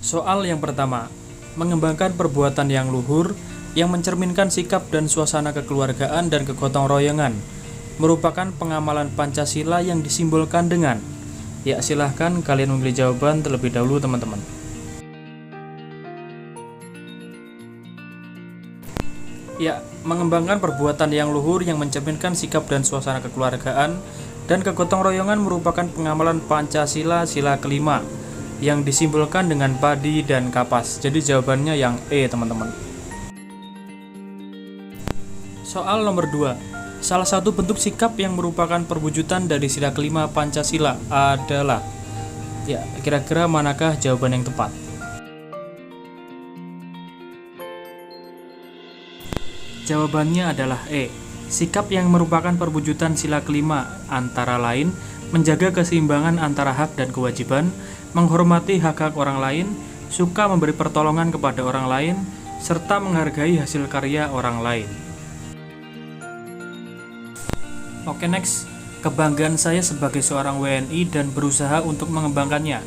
Soal yang pertama, mengembangkan perbuatan yang luhur yang mencerminkan sikap dan suasana kekeluargaan dan kegotong royongan, merupakan pengamalan Pancasila yang disimbolkan dengan. Ya, silahkan kalian memilih jawaban terlebih dahulu teman-teman. Ya, mengembangkan perbuatan yang luhur yang mencerminkan sikap dan suasana kekeluargaan dan kegotong royongan merupakan pengamalan Pancasila sila kelima yang disimbolkan dengan padi dan kapas. Jadi jawabannya yang E teman-teman. Soal nomor 2. Salah satu bentuk sikap yang merupakan perwujudan dari sila kelima Pancasila adalah. Ya, kira-kira manakah jawaban yang tepat? Jawabannya adalah E. Sikap yang merupakan perwujudan sila kelima antara lain menjaga keseimbangan antara hak dan kewajiban, menghormati hak-hak orang lain, suka memberi pertolongan kepada orang lain, serta menghargai hasil karya orang lain. Oke, next. Kebanggaan saya sebagai seorang WNI dan berusaha untuk mengembangkannya,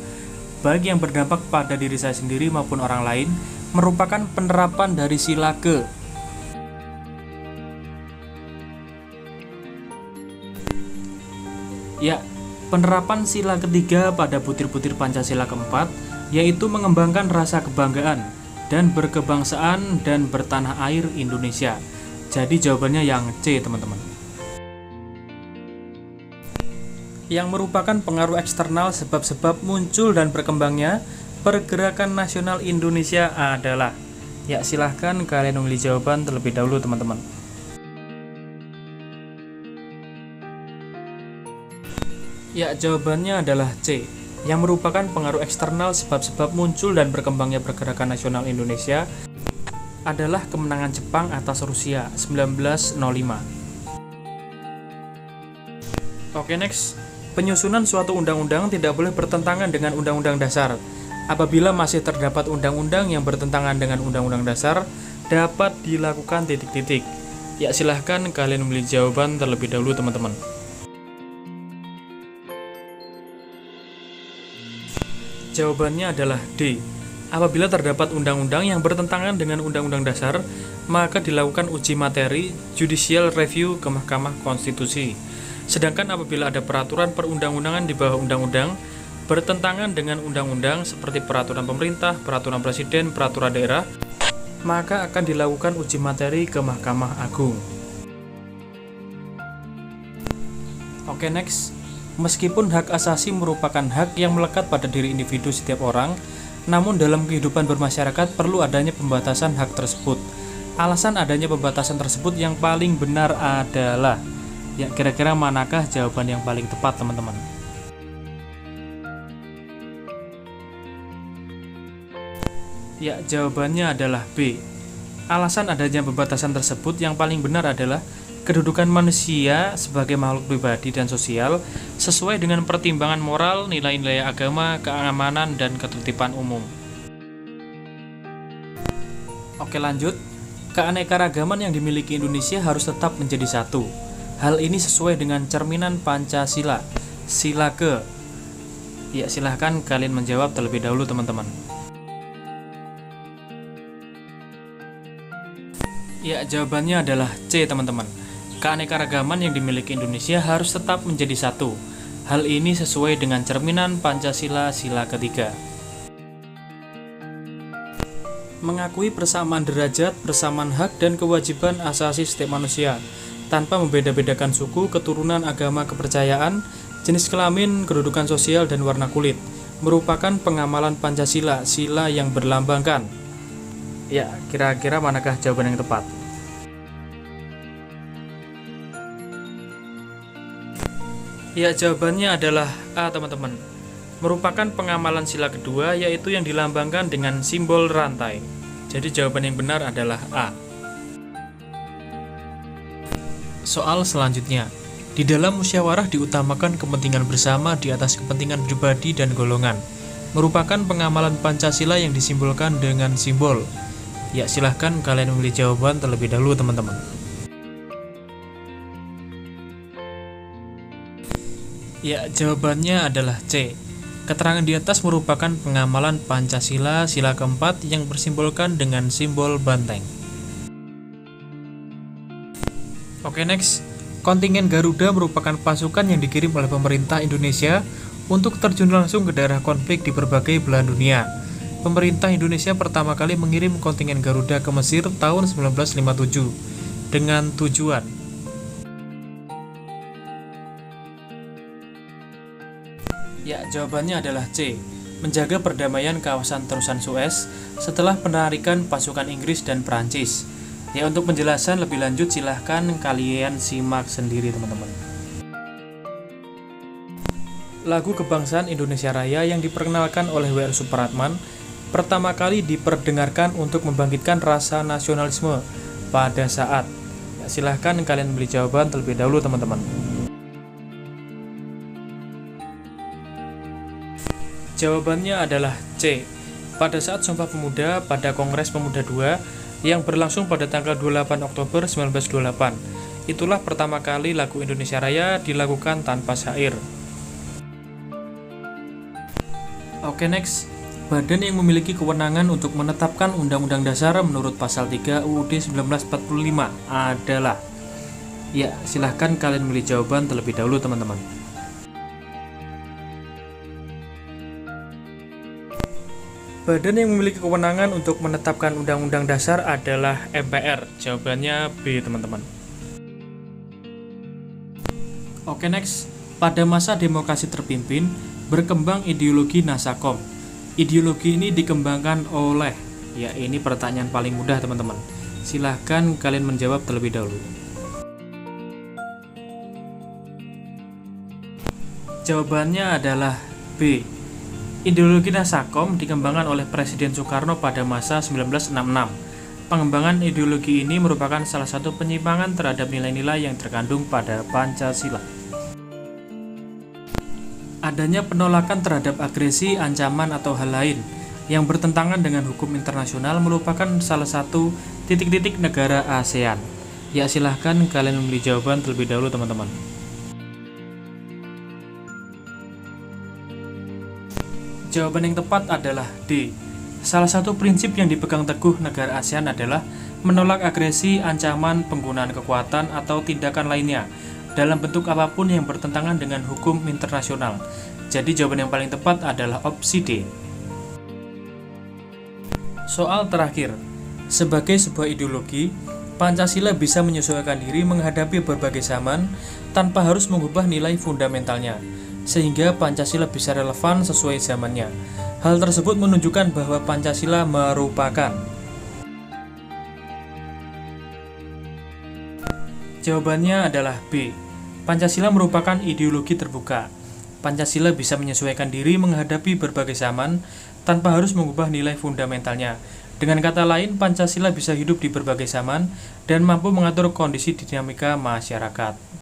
baik yang berdampak pada diri saya sendiri maupun orang lain, merupakan penerapan dari sila ke. Ya, penerapan sila ketiga pada butir-butir Pancasila keempat, yaitu mengembangkan rasa kebanggaan dan berkebangsaan dan bertanah air Indonesia. Jadi jawabannya yang C teman-teman. Yang merupakan pengaruh eksternal sebab-sebab muncul dan berkembangnya pergerakan nasional Indonesia adalah. Ya, silahkan kalian memilih jawaban terlebih dahulu teman-teman. Ya, jawabannya adalah C. Yang merupakan pengaruh eksternal sebab-sebab muncul dan berkembangnya pergerakan nasional Indonesia adalah kemenangan Jepang atas Rusia 1905. Oke, next. Penyusunan suatu undang-undang tidak boleh bertentangan dengan Undang-Undang Dasar. Apabila masih terdapat undang-undang yang bertentangan dengan Undang-Undang Dasar, dapat dilakukan titik-titik. Ya, silahkan kalian memilih jawaban terlebih dahulu teman-teman. Jawabannya adalah D. Apabila terdapat undang-undang yang bertentangan dengan Undang-Undang Dasar, maka dilakukan uji materi judicial review ke Mahkamah Konstitusi. Sedangkan apabila ada peraturan perundang-undangan di bawah undang-undang bertentangan dengan undang-undang seperti peraturan pemerintah, peraturan presiden, peraturan daerah, maka akan dilakukan uji materi ke Mahkamah Agung. Oke, next. Meskipun hak asasi merupakan hak yang melekat pada diri individu setiap orang, namun dalam kehidupan bermasyarakat perlu adanya pembatasan hak tersebut. Alasan adanya pembatasan tersebut yang paling benar adalah. Ya, kira-kira manakah jawaban yang paling tepat teman-teman? Ya, jawabannya adalah B. Alasan adanya pembatasan tersebut yang paling benar adalah kedudukan manusia sebagai makhluk pribadi dan sosial sesuai dengan pertimbangan moral, nilai-nilai agama, keamanan, dan ketertiban umum. Oke, lanjut. Keanekaragaman yang dimiliki Indonesia harus tetap menjadi satu. Hal ini sesuai dengan cerminan Pancasila, sila ke. Ya, silahkan kalian menjawab terlebih dahulu teman-teman. Ya, jawabannya adalah C teman-teman. Keanekaragaman yang dimiliki Indonesia harus tetap menjadi satu. Hal ini sesuai dengan cerminan Pancasila sila ketiga. Mengakui persamaan derajat, persamaan hak dan kewajiban asasi setiap manusia, tanpa membeda-bedakan suku, keturunan, agama, kepercayaan, jenis kelamin, kedudukan sosial, dan warna kulit, merupakan pengamalan Pancasila, sila yang berlambangkan. Ya, kira-kira manakah jawaban yang tepat? Ya, jawabannya adalah A teman-teman. Merupakan pengamalan sila kedua, yaitu yang dilambangkan dengan simbol rantai. Jadi jawaban yang benar adalah A. Soal selanjutnya. Di dalam musyawarah diutamakan kepentingan bersama di atas kepentingan pribadi dan golongan. Merupakan pengamalan Pancasila yang disimbolkan dengan simbol. Ya, silahkan kalian memilih jawaban terlebih dahulu teman-teman. Ya, jawabannya adalah C. Keterangan di atas merupakan pengamalan Pancasila sila keempat yang bersimbolkan dengan simbol banteng. Oke, next. Kontingen Garuda merupakan pasukan yang dikirim oleh pemerintah Indonesia untuk terjun langsung ke daerah konflik di berbagai belahan dunia. Pemerintah Indonesia pertama kali mengirim kontingen Garuda ke Mesir tahun 1957 dengan tujuan ya, jawabannya adalah C. Menjaga perdamaian kawasan terusan Suez setelah penarikan pasukan Inggris dan Prancis. Ya, untuk penjelasan lebih lanjut silahkan kalian simak sendiri teman-teman. Lagu kebangsaan Indonesia Raya yang diperkenalkan oleh W.R. Supratman pertama kali diperdengarkan untuk membangkitkan rasa nasionalisme pada saat ya, silahkan kalian beri jawaban terlebih dahulu teman-teman. Jawabannya adalah C. Pada saat Sumpah Pemuda pada Kongres Pemuda II yang berlangsung pada tanggal 28 Oktober 1928. Itulah pertama kali lagu Indonesia Raya dilakukan tanpa syair. Oke, next. Badan yang memiliki kewenangan untuk menetapkan Undang-Undang Dasar menurut Pasal 3 UUD 1945 adalah ya, silahkan kalian beri jawaban terlebih dahulu teman-teman. Badan yang memiliki kewenangan untuk menetapkan Undang-Undang Dasar adalah MPR. Jawabannya B, teman-teman. Oke, next. Pada masa demokrasi terpimpin, berkembang ideologi Nasakom. Ideologi ini dikembangkan oleh, ya ini pertanyaan paling mudah, teman-teman. Silahkan kalian menjawab terlebih dahulu. Jawabannya adalah B. Ideologi Nasakom dikembangkan oleh Presiden Soekarno pada masa 1966. Pengembangan ideologi ini merupakan salah satu penyimpangan terhadap nilai-nilai yang terkandung pada Pancasila. Adanya penolakan terhadap agresi, ancaman, atau hal lain yang bertentangan dengan hukum internasional merupakan salah satu titik-titik negara ASEAN. Ya, silahkan kalian memberi jawaban terlebih dahulu teman-teman. Jawaban yang tepat adalah D. Salah satu prinsip yang dipegang teguh negara ASEAN adalah menolak agresi, ancaman, penggunaan kekuatan, atau tindakan lainnya dalam bentuk apapun yang bertentangan dengan hukum internasional. Jadi jawaban yang paling tepat adalah opsi D. Soal terakhir. Sebagai sebuah ideologi, Pancasila bisa menyesuaikan diri menghadapi berbagai zaman tanpa harus mengubah nilai fundamentalnya, sehingga Pancasila bisa relevan sesuai zamannya. Hal tersebut menunjukkan bahwa Pancasila merupakan Jawabannya adalah B. Pancasila merupakan ideologi terbuka. Pancasila bisa menyesuaikan diri menghadapi berbagai zaman tanpa harus mengubah nilai fundamentalnya. Dengan kata lain, Pancasila bisa hidup di berbagai zaman dan mampu mengatur kondisi dinamika masyarakat.